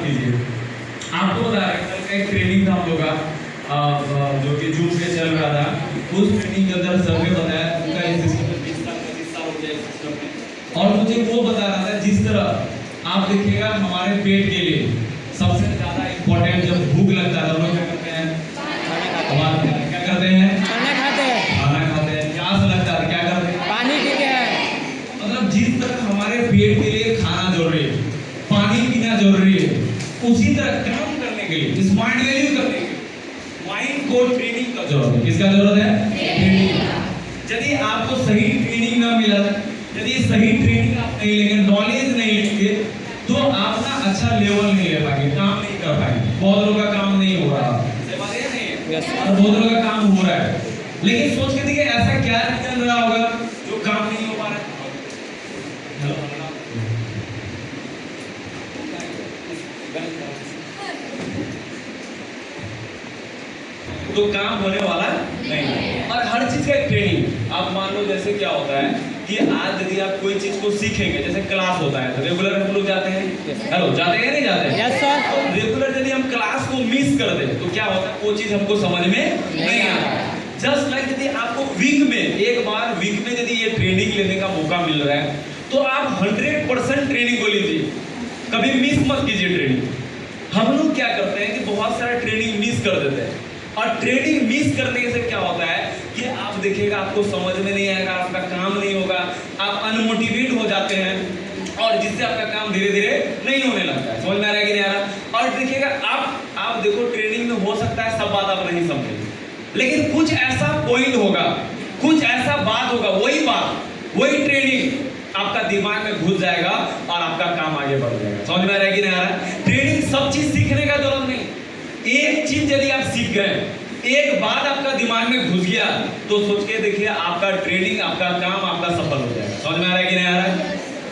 मत कीजिए। आपको बता रहे हैं कल एक ट्रेनिंग था हम लोग का जो कि जूम पे चल रहा था। उस ट्रेनिंग के अंदर सर ने बताया उनका इस सिस्टम में 20 साल हो गया इस सिस्टम में, और मुझे वो बता रहा था जिस तरह आप देखिएगा हमारे पेट के लिए सबसे ज़्यादा इम्पोर्टेंट जब भूख लगता है तो लोग क्या करते हैं, हमारे क्या करते हैं, खाना खाते हैं, प्यास लगता है क्या करते हैं, पानी पीते हैं। मतलब जिस तरह हमारे पेट के लिए खाना जरूरी है, पानी पीना जरूरी है, उसी तरह काम करने के लिए स्मार्ट वैल्यू करने के लिए माइंड को ट्रेनिंग का जरूरत है। किसका जरूरत है? ट्रेनिंग। यदि आपको सही ट्रेनिंग ना मिला, यदि सही ट्रेनिंग आप नहीं लेंगे, नॉलेज नहीं लेंगे, तो आप ना अच्छा लेवल नहीं ले पाएंगे, काम नहीं कर पाएंगे। बहुत लोगों का काम नहीं हो रहा, बात ये नहीं है, और बहुत लोगों का काम हो रहा है, लेकिन सोच के देखिए ऐसा क्या चल रहा होगा जो काम नहीं हो पा रहा है। तो काम होने वाला नहीं है। और हर चीज का एक ट्रेनिंग, आप मान लो जैसे क्या होता है कि आज यदि आप कोई चीज को सीखेंगे, जैसे क्लास होता है तो रेगुलर हम लोग जाते हैं, हेलो जाते हैं नहीं जाते हैं? Yes sir. तो रेगुलर यदि हम क्लास को मिस कर दें तो क्या होता है, वो चीज हमको समझ में नहीं आता। जस्ट लाइक यदि आपको वीक में एक बार वीक में यदि ये ट्रेनिंग लेने का मौका मिल रहा है तो आप 100% ट्रेनिंग को लीजिए, कभी मिस मत कीजिए ट्रेनिंग। हम लोग क्या करते हैं कि बहुत सारा ट्रेनिंग मिस कर देते हैं, और ट्रेनिंग मिस करने से क्या होता है कि आप देखिएगा आपको समझ में नहीं आएगा, आपका काम नहीं होगा, आप अनमोटिवेट हो जाते हैं, और जिससे आपका काम धीरे धीरे नहीं होने लगता है। समझ में आ रहा है कि नहीं आ रहा? और देखिएगा आप देखो ट्रेनिंग में हो सकता है सब बात आप नहीं समझेंगे, लेकिन कुछ ऐसा पॉइंट होगा, कुछ ऐसा बात होगा, वही ट्रेनिंग आपका दिमाग में घुस जाएगा और आपका काम आगे बढ़ जाएगा। समझ में आ रहा है कि नहीं आ रहा? ट्रेनिंग सब चीज सीखने का जरूरत नहीं, एक चीज यदि आप सीख गए, एक बात आपका दिमाग में घुस गया, तो सोच के देखिए आपका ट्रेनिंग, आपका काम, आपका सफल हो जाएगा। समझ में आ रहा है कि नहीं आ रहा है?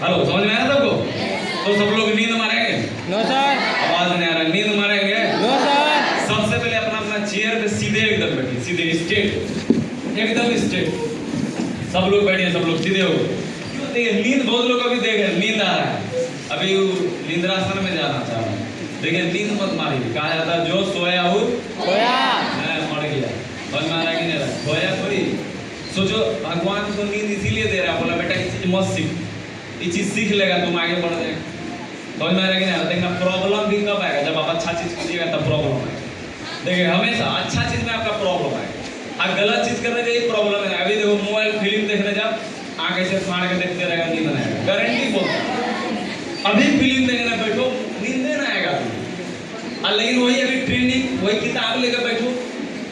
हेलो, समझ में आ रहा है सबको? तो सब लोग नींद मारेंगे? No sir. आवाज नहीं आ रहा, नींद मारेंगे? No sir. सबसे पहले अपना अपना चेयर पे सीधे एकदम बैठिए, सीधे स्ट्रेट, एकदम स्ट्रेट। सब लोग बैठिए, सब लोग सीधे हो। क्यों देखिए नींद, बहुत लोग अभी देख रहे नींद आ रहा है, अभी निद्रासन में जाना चाह रहा है। देखिए नींद मत मारिए, कहा जाता है जो सोया हो सोया, मर गया। समझ में आ रहा है कि नहीं आ रहा? सोया थोड़ी, सोचो भगवान को नींद इसीलिए दे रहा है, बोला बेटा ये चीज मत सीख, ये चीज सीख लेगा तुम आगे बढ़ जाएगा। समझ में आ रहा है कि नहीं आ रहा? देखना प्रॉब्लम भी कब आएगा, जब आप अच्छा चीज कीजिएगा तब प्रॉब्लम आएगा। देखिए हमेशा अच्छा चीज में आपका प्रॉब्लम आएगा, और गलत चीज करने से प्रॉब्लम है। अभी देखो मोबाइल फिल्म देखने जाओ, आंखें से फाड़ के देखते रहेगा, नींद नहीं आएगा, गारंटी बोलता। अभी फिल्म देखने बैठो, नींद नहीं आएगा तुम्हें। लेकिन वही अभी ट्रेनिंग, वही किताब लेकर बैठो,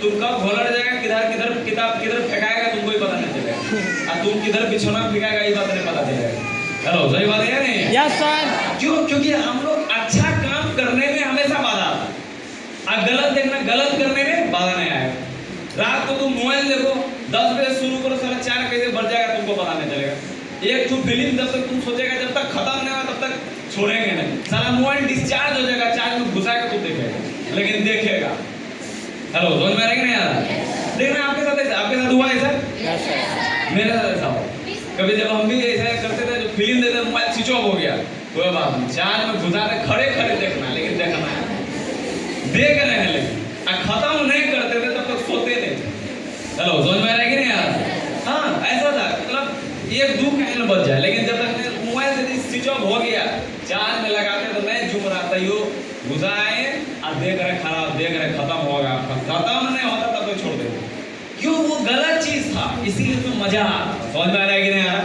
तुम कब घोलट जाएगा, किधर किधर किताब किधर फेंकाएगा तुमको ही पता नहीं चलेगा, और तुम किधर बिछोना फेंकाएगा ये बात नहीं पता चलेगा। हेलो, सही बात है नहीं? Yes sir. क्यों? क्योंकि हम लोग अच्छा काम करने में हमेशा बाधा आता है, और गलत देखना, गलत करने में बाधा नहीं आएगा। रात को तुम मोबाइल देखो, 10 बजे शुरू करो, सारा 4 कैसे बढ़ जाएगा तुमको पता नहीं चलेगा। एक तो फिल्म जब तक तुम सोचेगा, जब तक खत्म नहीं होगा तब तक छोड़ेंगे नहीं, सारा मोबाइल डिस्चार्ज हो जाएगा, चार्ज में घुसाएगा तो देखेगा, लेकिन देखेगा। हेलो, समझ में आ रहा है कि नहीं आ रहा? देखना आपके साथ हुआ ऐसा? Yes sir. मेरे साथ ऐसा हुआ कभी, जब हम भी ऐसा करते थे, जो फिल्म देते मोबाइल स्विच ऑफ हो गया, कोई बात नहीं, चार्ज में घुसाते खड़े खड़े देखना, लेकिन देखना है, देख रहे हैं, लेकिन खत्म नहीं करते थे तब तक सोते नहीं थे। हेलो, समझ में आ रहा है कि नहीं आ रहा? हाँ, ऐसा था, मतलब एक दो कहने बच जाए, लेकिन जब तक मोबाइल यदि स्विच ऑफ हो गया, चार्ज में लगाते तो नहीं झूम रहा था, यो घुसाए और देख रहे खराब, देख रहे खत्म होगा, खत्म नहीं होता तब तो छोड़ देते। क्यों? वो गलत चीज था, इसीलिए तो मजा आता। समझ में आ रहा है कि नहीं आ रहा?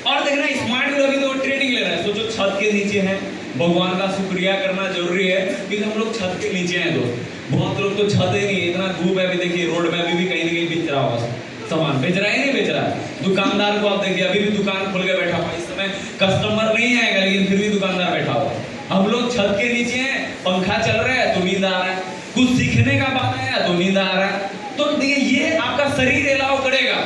और देखना स्मार्ट भी अभी तो ट्रेनिंग ले रहा है, सोचो छत के नीचे है, भगवान का शुक्रिया करना जरूरी है कि हम लोग छत के नीचे हैं दोस्त। बहुत लोग तो छत ही नहीं, इतना धूप है, अभी देखिए रोड में अभी भी कहीं ना कहीं बेच रहा होगा सामान, बेच रहा है नहीं बेच रहा है। दुकानदार को आप देखिए अभी भी दुकान खोल के बैठा हुआ, इस समय कस्टमर नहीं आएगा, लेकिन फिर भी दुकानदार बैठा हुआ। हम लोग छत के नीचे हैं, पंखा चल रहा है तो नींद आ रहा है, कुछ सीखने का बात आया तो नींद आ रहा है। तो देखिए ये आपका शरीर अलाउ करेगा,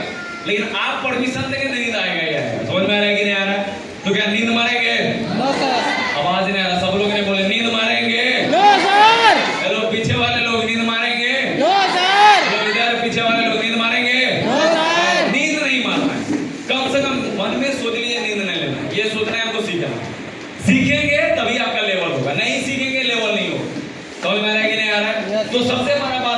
लेकिन आप परमिशन देंगे नींद आएगा ही आएगा। समझ में आ रहा है कि नहीं आ रहा? तो क्या नींद मारेंगे? No sir. आवाज नहीं आ रहा, सब लोग ने बोले नींद मारेंगे? No sir. हेलो, पीछे वाले लोग नींद मारेंगे? No sir. हेलो, इधर पीछे वाले लोग नींद मारेंगे? No sir. नींद नहीं मारना है, कम से कम मन में सोच लीजिए नींद नहीं लेना है, ये सोचना है हमको सीखना। सीखेंगे तभी आपका लेवल होगा, नहीं सीखेंगे लेवल आ रहा है Yes. तो सबसे बड़ा बात